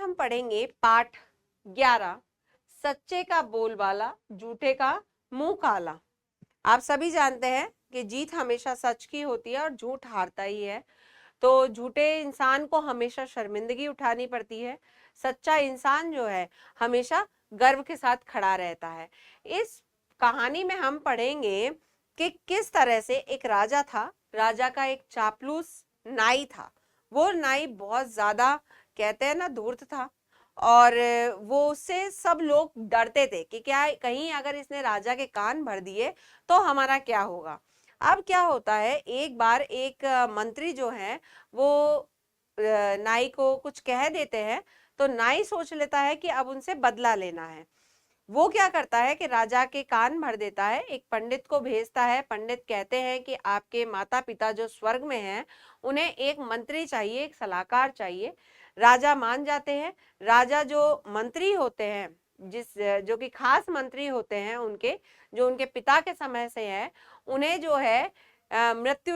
हम पढ़ेंगे पाठ 11 सच्चे का बोलबाला झूठे का मुंह काला। आप सभी जानते हैं कि जीत हमेशा सच की होती है और झूठ हारता ही है। तो झूठे इंसान को हमेशा शर्मिंदगी उठानी पड़ती है। सच्चा इंसान जो है हमेशा गर्व के साथ खड़ा रहता है। इस कहानी में हम पढ़ेंगे कि किस तरह से एक राजा था। राजा का एक चापलूस नाई था। वो नाई बहुत ज्यादा कहते हैं ना धूर्त था और वो उससे सब लोग डरते थे कि क्या कहीं अगर इसने राजा के कान भर दिए तो हमारा क्या होगा। अब क्या होता है, एक बार एक मंत्री जो है वो नाई को कुछ कह देते हैं तो नाई सोच लेता है कि अब उनसे बदला लेना है। वो क्या करता है कि राजा के कान भर देता है, एक पंडित को भेजता है। पंडित कहते हैं कि आपके माता पिता जो स्वर्ग में हैं उन्हें एक मंत्री चाहिए, एक सलाहकार चाहिए। राजा मान जाते हैं। राजा जो मंत्री होते हैं, जो कि खास मंत्री होते हैं उनके, जो उनके पिता के समय से है, उन्हें जो है मृत्यु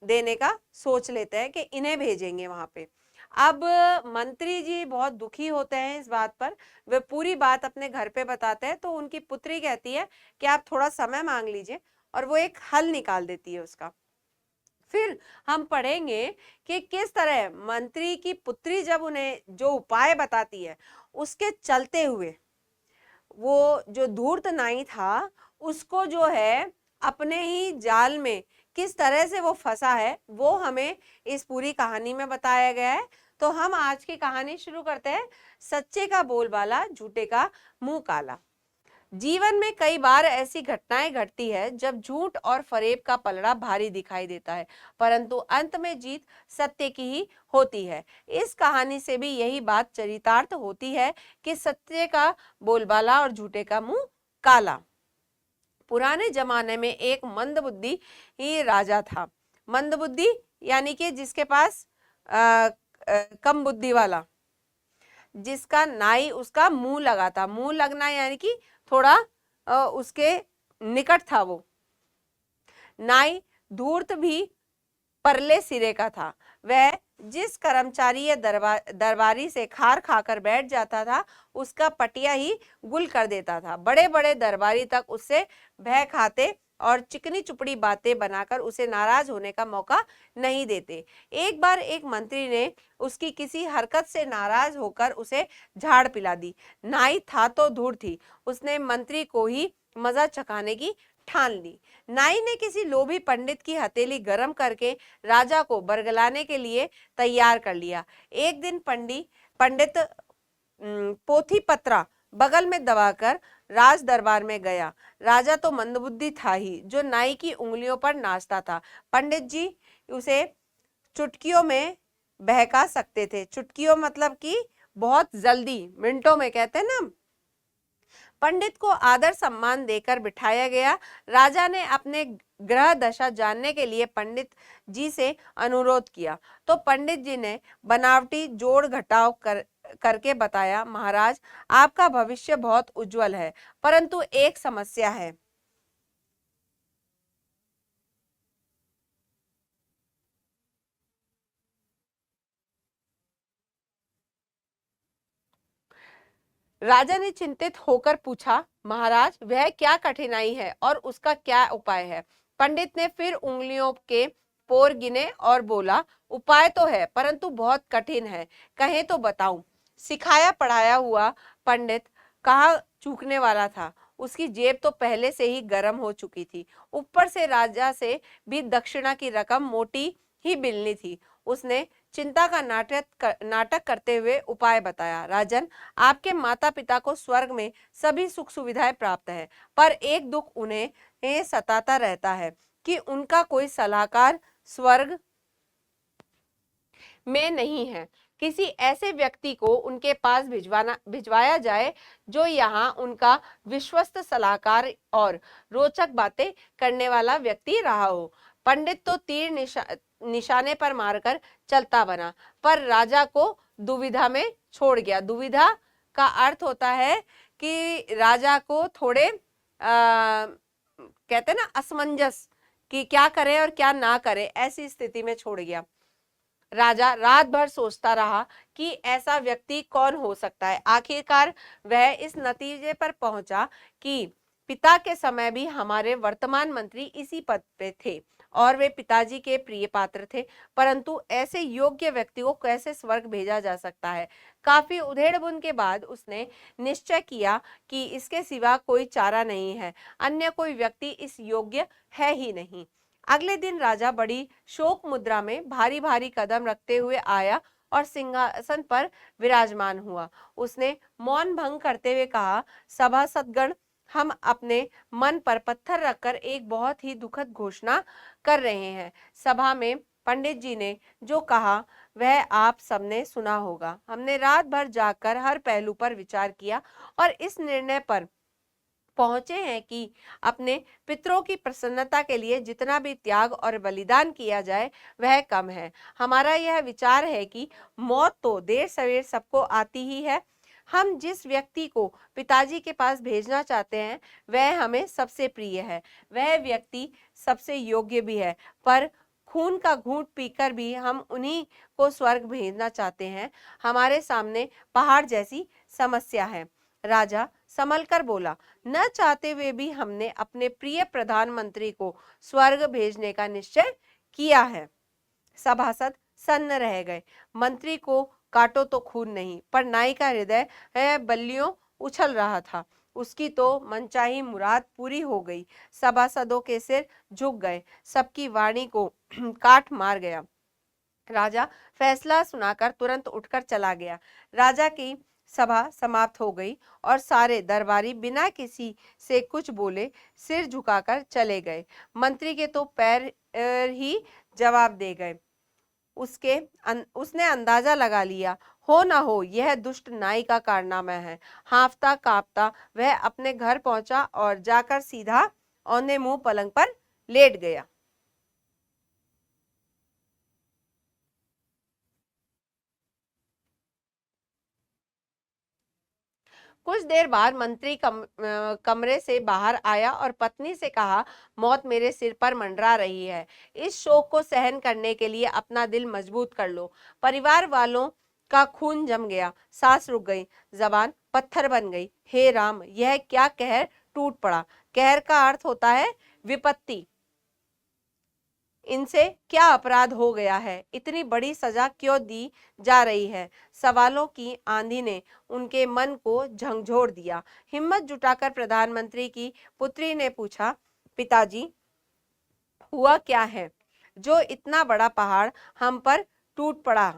देने का सोच लेते हैं कि इन्हें भेजेंगे वहां पे। अब मंत्री जी बहुत दुखी होते हैं इस बात पर। वे पूरी बात अपने घर पे बताते हैं तो उनकी पुत्री कहती है कि आप थोड़ा समय मांग लीजिए, और वो एक हल निकाल देती है उसका। फिर हम पढ़ेंगे कि किस तरह मंत्री की पुत्री जब उन्हें जो उपाय बताती है उसके चलते हुए वो जो धूर्त नाई था उसको जो है अपने ही जाल में किस तरह से वो फंसा है वो हमें इस पूरी कहानी में बताया गया है। तो हम आज की कहानी शुरू करते हैं। सच्चे का बोलबाला झूठे का मुंह काला। जीवन में कई बार ऐसी घटनाएं घटती है जब झूठ और फरेब का पलड़ा भारी दिखाई देता है, परंतु अंत में जीत सत्य की ही होती है। इस कहानी से भी यही बात चरितार्थ होती है कि सत्य का बोलबाला और झूठे का मुंह काला। पुराने जमाने में एक मंदबुद्धि ही राजा था। मंदबुद्धि यानी कि जिसके पास कम बुद्धि वाला, जिसका नाई उसका मुंह लगा था। मुंह लगना यानी कि थोड़ा उसके निकट था। वो नाई धूर्त भी परले सिरे का था। वह जिस कर्मचारी या दरबारी से खार खाकर बैठ जाता था उसका पटिया ही गुल कर देता था। बड़े बड़े दरबारी तक उससे भय खाते और चिकनी चुपड़ी बातें बनाकर उसे नाराज होने का मौका नहीं देते। एक बार एक मंत्री ने उसकी किसी हरकत से नाराज होकर उसे झाड़ पिला दी। नाई था तो धूर्त थी, उसने मंत्री को ही मजा चखाने की ठान ली। नाई ने किसी लोभी पंडित की हथेली गरम करके राजा को बरगलाने के लिए तैयार कर लिया। एक दिन पंडित पोथी पत्रा बगल में दबाकर राज दरबार में गया। राजा तो मंदबुद्धि था ही, जो नाई की उंगलियों पर नाचता था। पंडित जी उसे चुटकियों में बहका सकते थे। चुटकियों मतलब कि बहुत जल्दी, मिनटों में, कहते हैं ना। पंडित को आदर सम्मान देकर बिठाया गया। राजा ने अपने ग्रह दशा जानने के लिए पंडित जी से अनुरोध किया तो पंडित जी ने बनावटी जोड़ घटाव करके बताया, महाराज आपका भविष्य बहुत उज्जवल है, परंतु एक समस्या है। राजा ने चिंतित होकर पूछा, महाराज वह क्या कठिनाई है और उसका क्या उपाय है। पंडित ने फिर उंगलियों के पोर गिने और बोला, उपाय तो है परंतु बहुत कठिन है, कहे तो बताऊं। सिखाया पढ़ाया हुआ पंडित कहाँ चूकने वाला था। उसकी जेब तो पहले से ही गर्म हो चुकी थी, ऊपर से राजा से भी दक्षिणा की रकम मोटी ही मिलनी थी। उसने चिंता का नाटक करते हुए उपाय बताया, राजन आपके माता पिता को स्वर्ग में सभी सुख सुविधाएं प्राप्त है, पर एक दुख उन्हें सताता रहता है कि उनका कोई सलाहकार स्वर्ग में नहीं है। किसी ऐसे व्यक्ति को उनके पास भिजवाया जाए जो यहाँ उनका विश्वस्त सलाहकार और रोचक बातें करने वाला व्यक्ति रहा हो। पंडित तो तीर निशाने पर मारकर चलता बना, पर राजा को दुविधा में छोड़ गया। दुविधा का अर्थ होता है कि राजा को थोड़े कहते हैं ना असमंजस, कि क्या करे और क्या ना करे, ऐसी स्थिति में छोड़ गया। राजा रात भर सोचता रहा कि ऐसा व्यक्ति कौन हो सकता है। आखिरकार वह इस नतीजे पर पहुंचा कि पिता के समय भी हमारे वर्तमान मंत्री इसी पद पे थे और वे पिताजी के प्रिय पात्र थे, परंतु ऐसे योग्य व्यक्ति को कैसे स्वर्ग भेजा जा सकता है। काफी उधेड़बुन के बाद उसने निश्चय किया कि इसके सिवा कोई चारा नहीं है, अन्य कोई व्यक्ति इस योग्य है ही नहीं। अगले दिन राजा बड़ी शोक मुद्रा में भारी भारी कदम रखते हुए आया और सिंहासन पर विराजमान हुआ। उसने मौन भंग करते हुए कहा, सभासदगण, हम अपने मन पर पत्थर रखकर एक बहुत ही दुखद घोषणा कर रहे हैं। सभा में पंडित जी ने जो कहा वह आप सबने सुना होगा। हमने रात भर जागकर हर पहलू पर विचार किया और इस निर्णय पर पहुंचे हैं कि अपने पितरों की प्रसन्नता के लिए जितना भी त्याग और बलिदान किया जाए वह कम है। हमारा यह विचार है कि मौत तो देर सवेर सबको आती ही है। हम जिस व्यक्ति को पिताजी के पास भेजना चाहते हैं वह हमें सबसे प्रिय है, वह व्यक्ति सबसे योग्य भी है, पर खून का घूंट पीकर भी हम उन्हीं को स्वर्ग भेजना चाहते हैं। हमारे सामने पहाड़ जैसी समस्या है। राजा संभल कर बोला, न चाहते हुए भी हमने अपने प्रिय प्रधानमंत्री को स्वर्ग भेजने का निश्चय किया है। सभासद सन्न रह गए। मंत्री को काटो तो खून नहीं, पर नाई का हृदय बल्लियों उछल रहा था। उसकी तो मनचाही मुराद पूरी हो गई। सभासदों के सिर झुक गए, सबकी वाणी को काट मार गया। राजा फैसला सुनाकर तुरंत उठकर चला गया। राजा की सभा समाप्त हो गई और सारे दरबारी बिना किसी से कुछ बोले सिर झुकाकर चले गए। मंत्री के तो पैर ही जवाब दे गए। उसने अंदाजा लगा लिया, हो ना हो यह दुष्ट नाई का कारनामा है। हांफता कांपता वह अपने घर पहुंचा और जाकर सीधा औंधे मुंह पलंग पर लेट गया। कुछ देर बाद मंत्री कमरे से बाहर आया और पत्नी से कहा, मौत मेरे सिर पर मंडरा रही है। इस शोक को सहन करने के लिए अपना दिल मजबूत कर लो। परिवार वालों का खून जम गया, सांस रुक गई, जबान पत्थर बन गई। हे राम, यह क्या कहर टूट पड़ा। कहर का अर्थ होता है विपत्ति। इनसे क्या अपराध हो गया है, इतनी बड़ी सजा क्यों दी जा रही है। सवालों की आंधी ने उनके मन को झंझोर दिया। हिम्मत जुटाकर प्रधानमंत्री की पुत्री ने पूछा, पिताजी, हुआ क्या है जो इतना बड़ा पहाड़ हम पर टूट पड़ा।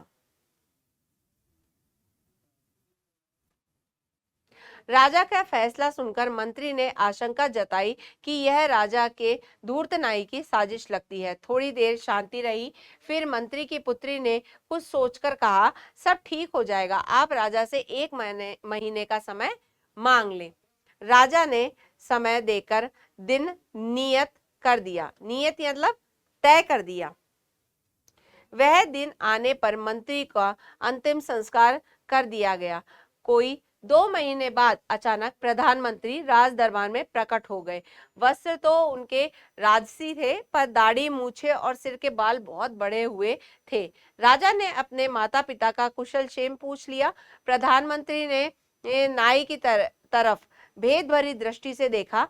राजा का फैसला सुनकर मंत्री ने आशंका जताई कि यह राजा के धूर्त नाई की साजिश लगती है। थोड़ी देर शांति रही, फिर मंत्री की पुत्री ने कुछ सोचकर कहा, सब ठीक हो जाएगा, आप राजा से 1 महीने का समय मांग लें। राजा ने समय देकर दिन नियत कर दिया। नियत मतलब तय कर दिया। वह दिन आने पर मंत्री का अंतिम संस्कार कर दिया गया। कोई 2 महीने बाद अचानक प्रधानमंत्री राज दरबार में प्रकट हो गए। वस्त्र तो उनके राजसी थे, पर दाढ़ी, मूछें और सिर के बाल बहुत बड़े हुए थे। राजा ने अपने माता पिता का कुशल क्षेम पूछ लिया। प्रधानमंत्री ने नाई की तरफ भेद भरी दृष्टि से देखा।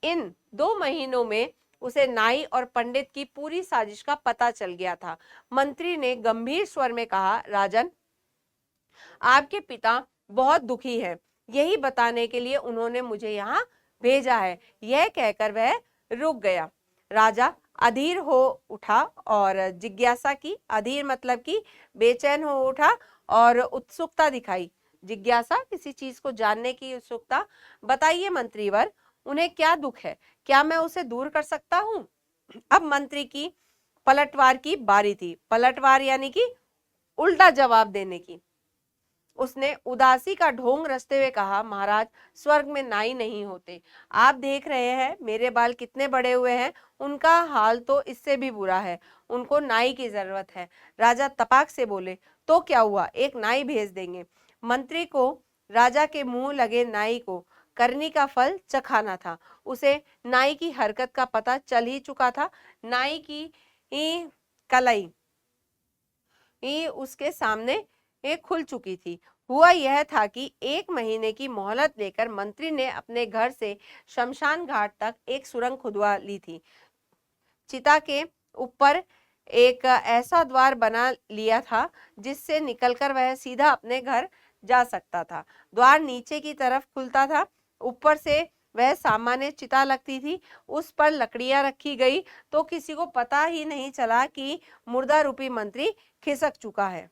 इन 2 महीनों में उसे नाई और पंडित की पूरी साजिश का पता चल गया था। मंत्री ने गंभीर स्वर में कहा, राजन, आपके पिता बहुत दुखी है, यही बताने के लिए उन्होंने मुझे यहाँ भेजा है। यह कहकर वह रुक गया। राजा अधीर हो उठा और जिज्ञासा की। अधीर मतलब कि बेचैन हो उठा और उत्सुकता दिखाई। जिज्ञासा किसी चीज को जानने की उत्सुकता। बताइए मंत्रीवर, उन्हें क्या दुख है, क्या मैं उसे दूर कर सकता हूँ। अब मंत्री की पलटवार की बारी थी। पलटवार यानी कि उल्टा जवाब देने की। उसने उदासी का ढोंग रचते हुए कहा, महाराज, स्वर्ग में नाई नहीं होते। आप देख रहे हैं मेरे बाल कितने बड़े हुए हैं, उनका हाल तो इससे भी बुरा है। उनको नाई की जरूरत है। राजा तपाक से बोले, तो क्या हुआ, एक नाई भेज देंगे। मंत्री को राजा के मुंह लगे नाई को करनी का फल चखाना था। उसे नाई की हरकत का पता चल ही चुका था। नाई की कलाई ही उसके सामने खुल चुकी थी। हुआ यह था कि 1 महीने की मोहलत लेकर मंत्री ने अपने घर से शमशान घाट तक एक सुरंग खुदवा ली थी। चिता के ऊपर एक ऐसा द्वार बना लिया था जिससे निकलकर वह सीधा अपने घर जा सकता था। द्वार नीचे की तरफ खुलता था, ऊपर से वह सामान्य चिता लगती थी। उस पर लकड़ियां रखी गई तो किसी को पता ही नहीं चला कि मुर्दा रूपी मंत्री खिसक चुका है।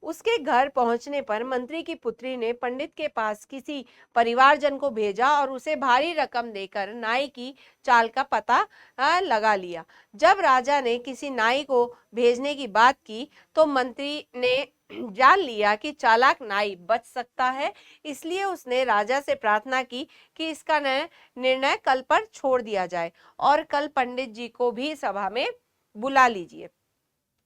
उसके घर पहुंचने पर मंत्री की पुत्री ने पंडित के पास किसी परिवारजन को भेजा और उसे भारी रकम देकर नाई की चाल का पता लगा लिया। जब राजा ने किसी नाई को भेजने की बात की तो मंत्री ने जान लिया कि चालाक नाई बच सकता है, इसलिए उसने राजा से प्रार्थना की कि इसका निर्णय कल पर छोड़ दिया जाए और कल पंडित जी को भी सभा में बुला लीजिए।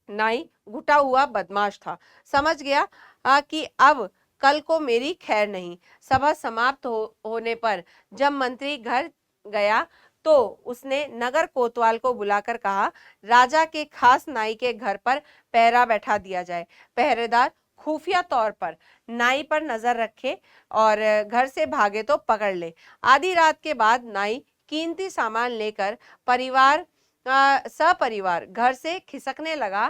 नाई घुटा हुआ बदमाश था, समझ गया कि अब कल को मेरी खैर नहीं। सभा समाप्त होने पर जब मंत्री घर गया तो उसने नगर कोतवाल को बुलाकर कहा, राजा के खास नाई के घर पर पहरा बैठा दिया जाए। पहरेदार खुफिया तौर पर नाई पर नजर रखे और घर से भागे तो पकड़ ले। आधी रात के बाद नाई कीमती सामान लेकर सपरिवार घर से खिसकने लगा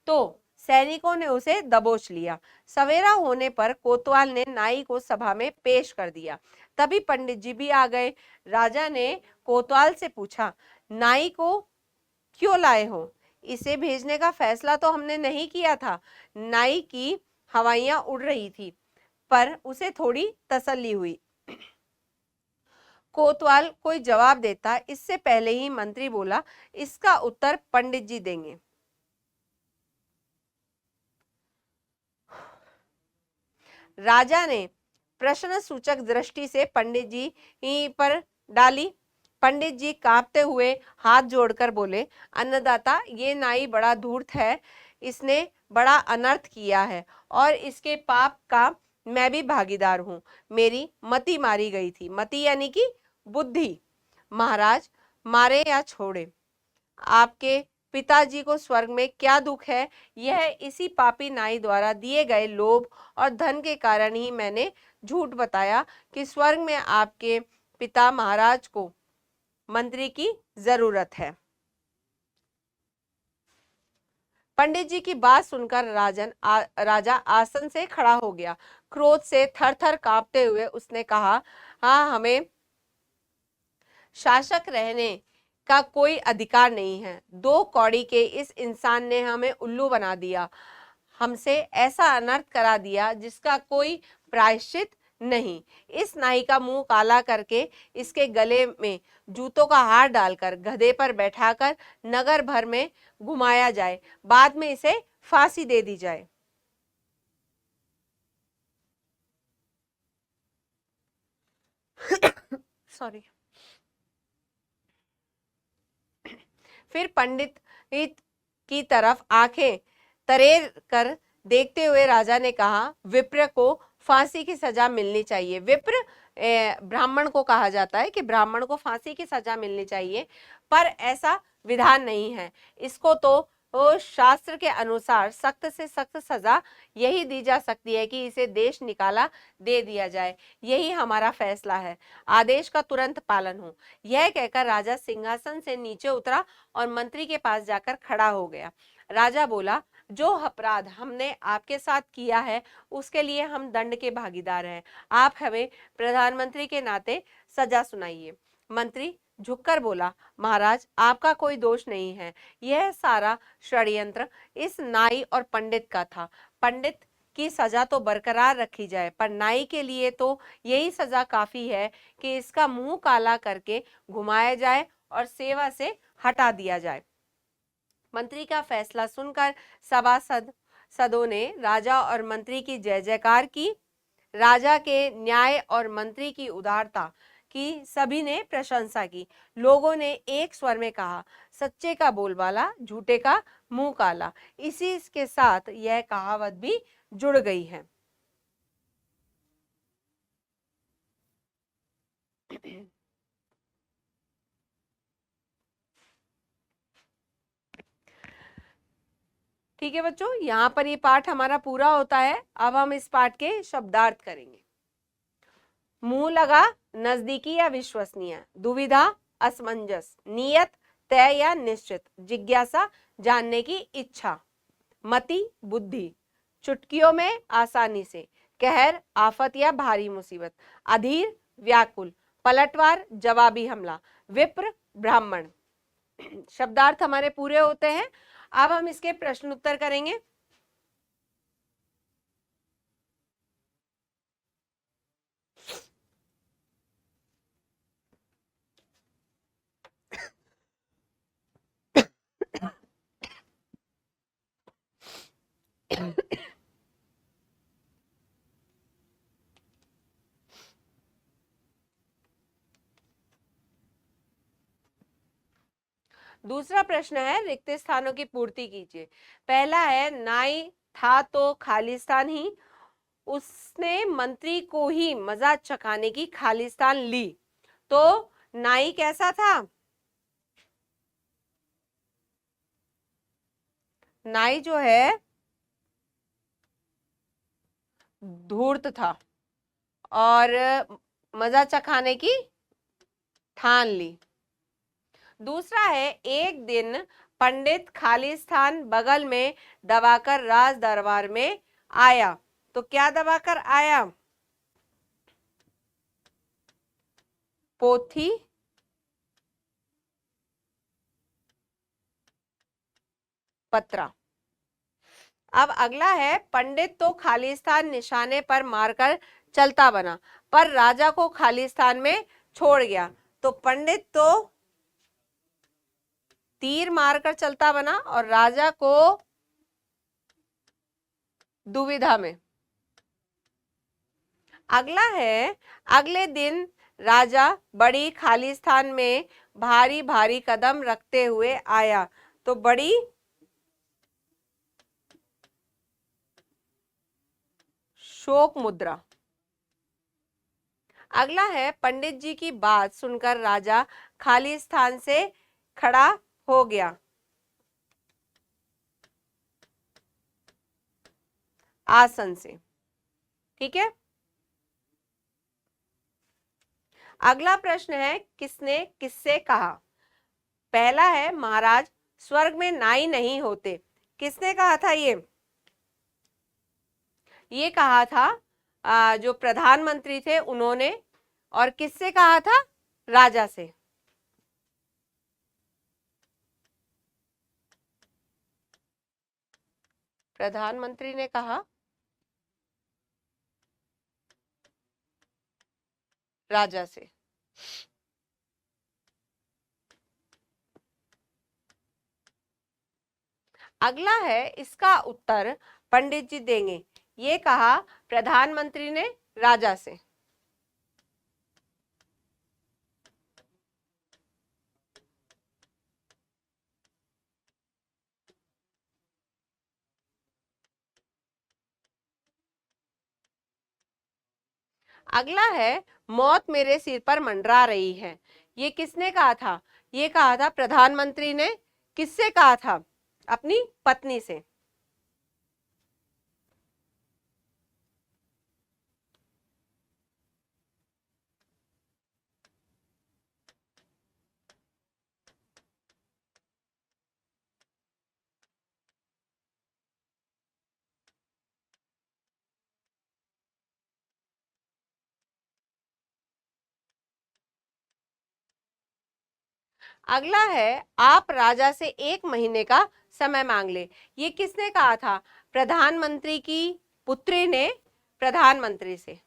तो सैनिकों ने उसे दबोच लिया। सवेरा होने पर कोतवाल ने नाई को सभा में पेश कर दिया। तभी पंडित जी भी आ गए। राजा ने कोतवाल से पूछा, नाई को क्यों लाए हो? इसे भेजने का फैसला तो हमने नहीं किया था। नाई की हवाइयां उड़ रही थी, पर उसे थोड़ी तसल्ली हुई। कोतवाल कोई जवाब देता इससे पहले ही मंत्री बोला, इसका उत्तर पंडित जी देंगे। राजा ने प्रश्न सूचक दृष्टि से पंडित जी पर डाली। पंडित जी कांपते हुए हाथ जोड़कर बोले, अन्नदाता, ये नाई बड़ा धूर्त है, इसने बड़ा अनर्थ किया है और इसके पाप का मैं भी भागीदार हूं। मेरी मति मारी गई थी। मति यानी कि बुद्धि। महाराज, मारे या छोड़े, आपके पिताजी को स्वर्ग में क्या दुख है, यह इसी पापी नाई द्वारा दिए गए लोभ और धन के कारण ही मैंने झूठ बताया कि स्वर्ग में आपके पिता महाराज को मंत्री की जरूरत है। पंडित जी की बात सुनकर राजा आसन से खड़ा हो गया। क्रोध से थर-थर कांपते हुए उसने कहा, हाँ, हमें शासक रहने का कोई अधिकार नहीं है। 2 कौड़ी के इस इंसान ने हमें उल्लू बना दिया, हमसे ऐसा अनर्थ करा दिया जिसका कोई प्रायश्चित नहीं। इस नाई का मुंह काला करके इसके गले में जूतों का हार डालकर गधे पर बैठाकर नगर भर में घुमाया जाए, बाद में इसे फांसी दे दी जाए। सॉरी। फिर पंडित की तरफ आंखें तरेर कर देखते हुए राजा ने कहा, विप्र को फांसी की सजा मिलनी चाहिए। विप्र ब्राह्मण को कहा जाता है कि ब्राह्मण को फांसी की सजा मिलनी चाहिए, पर ऐसा विधान नहीं है। इसको तो शास्त्र के अनुसार सख्त से सख्त सजा यही दी जा सकती है कि इसे देश निकाला दे दिया जाए। यही हमारा फैसला है, आदेश का तुरंत पालन हो। यह कहकर राजा सिंहासन से नीचे उतरा और मंत्री के पास जाकर खड़ा हो गया। राजा बोला, जो अपराध हमने आपके साथ किया है उसके लिए हम दंड के भागीदार हैं। आप हमें प्रधानमंत्री के नाते सजा सुनाइए। मंत्री झुककर बोला, महाराज, आपका कोई दोष नहीं है। यह सारा षड्यंत्र इस नाई और पंडित का था। पंडित की सजा तो बरकरार रखी जाए, पर नाई के लिए तो यही सजा काफी है कि इसका मुंह काला करके घुमाया जाए और सेवा से हटा दिया जाए। मंत्री का फैसला सुनकर सभासदों ने राजा और मंत्री की जय जयकार की। राजा के न्याय और मंत्री की उदारता की सभी ने प्रशंसा की। लोगों ने एक स्वर में कहा, सच्चे का बोलबाला, झूठे का मुंह काला। इसी के साथ यह कहावत भी जुड़ गई है। ठीक है बच्चों, यहाँ पर ये पाठ हमारा पूरा होता है। अब हम इस पाठ के शब्दार्थ करेंगे। मुंह लगा, नजदीकी या विश्वसनीय, दुविधा, असमंजस, नियत, तय या निश्चित, जिज्ञासा, जानने की इच्छा, मति, बुद्धि, चुटकियों में, आसानी से, कहर, आफत या भारी मुसीबत, अधीर, व्याकुल, पलटवार, जवाबी हमला, विप्र, ब्राह्मण। शब्दार्थ हमारे पूरे होते हैं। अब हम इसके प्रश्न उत्तर करेंगे। दूसरा प्रश्न है, रिक्त स्थानों की पूर्ति कीजिए। पहला है, नाई था तो खालिस्तान ही, उसने मंत्री को ही मजा चखाने की खालिस्तान ली। तो नाई कैसा था? नाई जो है धूर्त था और मजा चखाने की ठान ली। दूसरा है, एक दिन पंडित खालिस्तान बगल में दबाकर राज दरबार में आया। तो क्या दबाकर आया? पोथी, पत्रा। अब अगला है, पंडित तो खालिस्तान निशाने पर मारकर चलता बना, पर राजा को खालिस्तान में छोड़ गया। तो पंडित तो तीर मारकर चलता बना और राजा को दुविधा में। अगला है, अगले दिन राजा बड़ी खालिस्तान में भारी भारी कदम रखते हुए आया। तो बड़ी शोक मुद्रा। अगला है, पंडित जी की बात सुनकर राजा खालिस्तान से खड़ा हो गया। आसन से। ठीक है। अगला प्रश्न है, किसने किससे कहा? पहला है, महाराज स्वर्ग में नाई नहीं होते। किसने कहा था ये? ये कहा था जो प्रधानमंत्री थे उन्होंने। और किससे कहा था? राजा से। प्रधानमंत्री ने कहा राजा से। अगला है, इसका उत्तर पंडित जी देंगे। ये कहा प्रधानमंत्री ने राजा से। अगला है, मौत मेरे सिर पर मंडरा रही है। ये किसने कहा था? ये कहा था प्रधानमंत्री ने। किससे कहा था? अपनी पत्नी से। अगला है, आप राजा से 1 महीने का समय मांग ले। ये किसने कहा था? प्रधानमंत्री की पुत्री ने प्रधानमंत्री से।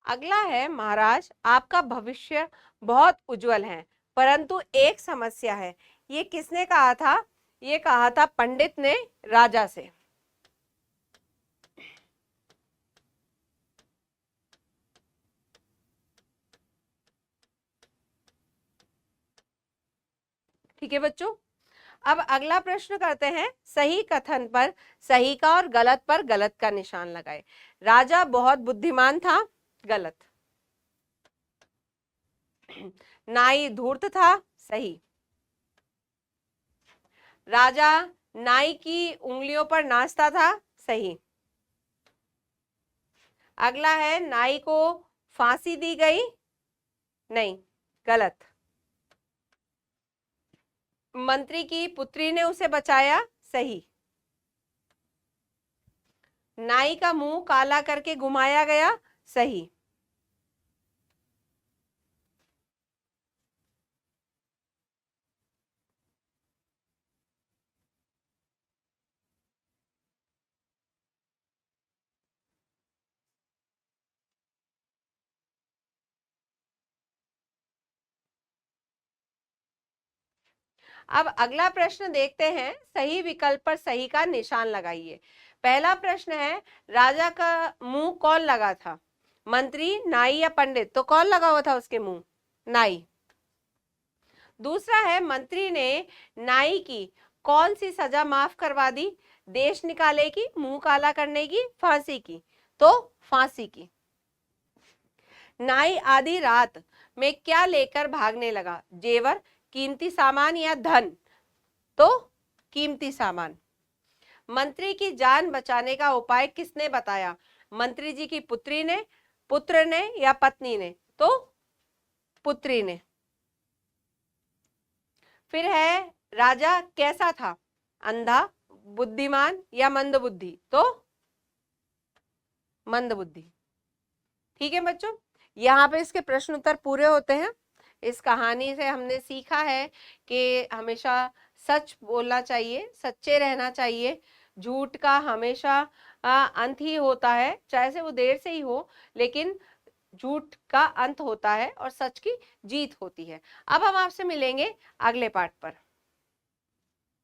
अगला है, महाराज आपका भविष्य बहुत उज्जवल है, परंतु एक समस्या है। ये किसने कहा था? ये कहा था पंडित ने राजा से। ठीक है बच्चों, अब अगला प्रश्न करते हैं। सही कथन पर सही का और गलत पर गलत का निशान लगाए। राजा बहुत बुद्धिमान था, गलत। नाई धूर्त था, सही। राजा नाई की उंगलियों पर नाचता था, सही। अगला है नाई को फांसी दी गई, नहीं, गलत। मंत्री की पुत्री ने उसे बचाया, सही। नाई का मुंह काला करके घुमाया गया, सही। अब अगला प्रश्न देखते हैं। सही विकल्प पर सही का निशान लगाइए। पहला प्रश्न है, राजा का मुंह कौन लगा था? मंत्री, नाई या पंडित? तो कौन लगा हुआ था उसके मुंह? नाई। दूसरा है, मंत्री ने नाई की कौन सी सजा माफ करवा दी? देश निकाले की, मुंह काला करने की, फांसी की? तो फांसी की। नाई आधी रात में क्या लेकर भागने लगा? जेवर, कीमती सामान या धन? तो कीमती सामान। मंत्री की जान बचाने का उपाय किसने बताया? मंत्री जी की पुत्री ने, पुत्र ने या पत्नी ने? तो पुत्री ने। फिर है, राजा कैसा था? अंधा, बुद्धिमान या मंदबुद्धि? तो मंदबुद्धि। ठीक है बच्चों, यहाँ पे इसके प्रश्न उत्तर पूरे होते हैं। इस कहानी से हमने सीखा है कि हमेशा सच बोलना चाहिए, सच्चे रहना चाहिए। झूठ का हमेशा अंत ही होता है, चाहे से वो देर से ही हो, लेकिन झूठ का अंत होता है और सच की जीत होती है। अब हम आपसे मिलेंगे अगले पार्ट पर।